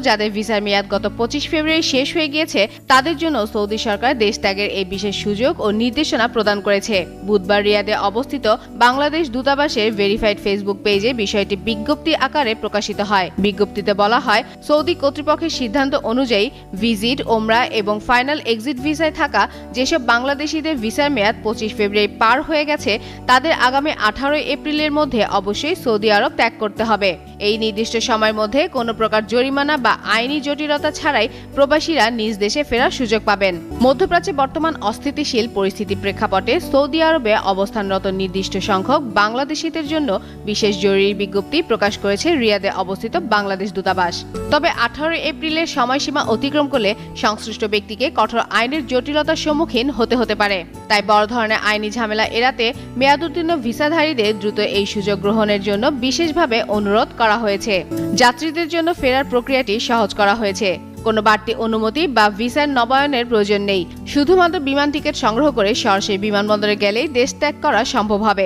যাদের ভিসার মেয়াদ গত 25 ফেব্রুয়ারি শেষ হয়ে গিয়েছে তাদের জন্য সৌদি সরকার দেশ ত্যাগের এই বিশেষ সুযোগ ও নির্দেশনা প্রদান করেছে। বুধবার রিয়াদে অবস্থিত বাংলাদেশ দূতাবাসের ভেরিফাইড ফেসবুক পেজে বিষয়টি বিজ্ঞপ্তি আকারে প্রকাশিত হয়। বিজ্ঞপ্তিতে বলা হয়, সৌদি কর্তৃপক্ষের সিদ্ধান্ত অনুযায়ী ভিজিট, ওমরা এবং ফাইনাল এক্সিট ভিসায় থাকা যেসব বাংলাদেশিদের ভিসার মেয়াদ 25 ফেব্রুয়ারি পার হয়ে গেছে তাদের আগামী 18 এপ্রিলের মধ্যে অবশ্যই সৌদি আরব ত্যাগ করতে হবে। এই নির্দিষ্ট সময়ের মধ্যে কোনো প্রকার জরিমানা বা আইনি জটিলতা ছাড়াই প্রবাসীরা নিজ দেশে ফেরার সুযোগ পাবেন। মধ্যপ্রাচ্যে বর্তমান অস্থিতিশীল পরিস্থিতির প্রেক্ষাপটে সৌদি আরবে অবস্থানরত নির্দিষ্ট সংখ্যক বাংলাদেশিদের জন্য বিশেষ জরুরি বিজ্ঞপ্তি প্রকাশ করেছে রিয়াদে অবস্থিত বাংলাদেশ দূতাবাস। তবে 18 এপ্রিলের সময়সীমা অতিক্রম করলে সংশ্লিষ্ট ব্যক্তিকে কঠোর আইনের জটিলতার সম্মুখীন হতে পারে। তাই বড় ধরনের আইনি ঝামেলা এড়াতে মেয়াদোত্তীর্ণ ভিসাধারীদের দ্রুত এই সুযোগ গ্রহণের জন্য বিশেষভাবে অনুরোধ করা হয়েছে। যাত্রীদের জন্য ফেরার প্রক্রিয়াটি সহজ করা হয়েছে। কোনো বাড়তি অনুমতি বা ভিসার নবায়নের প্রয়োজন নেই। শুধুমাত্র বিমান টিকিট সংগ্রহ করে সরাসরি বিমানবন্দরে গেলেই দেশ ত্যাগ করা সম্ভব হবে।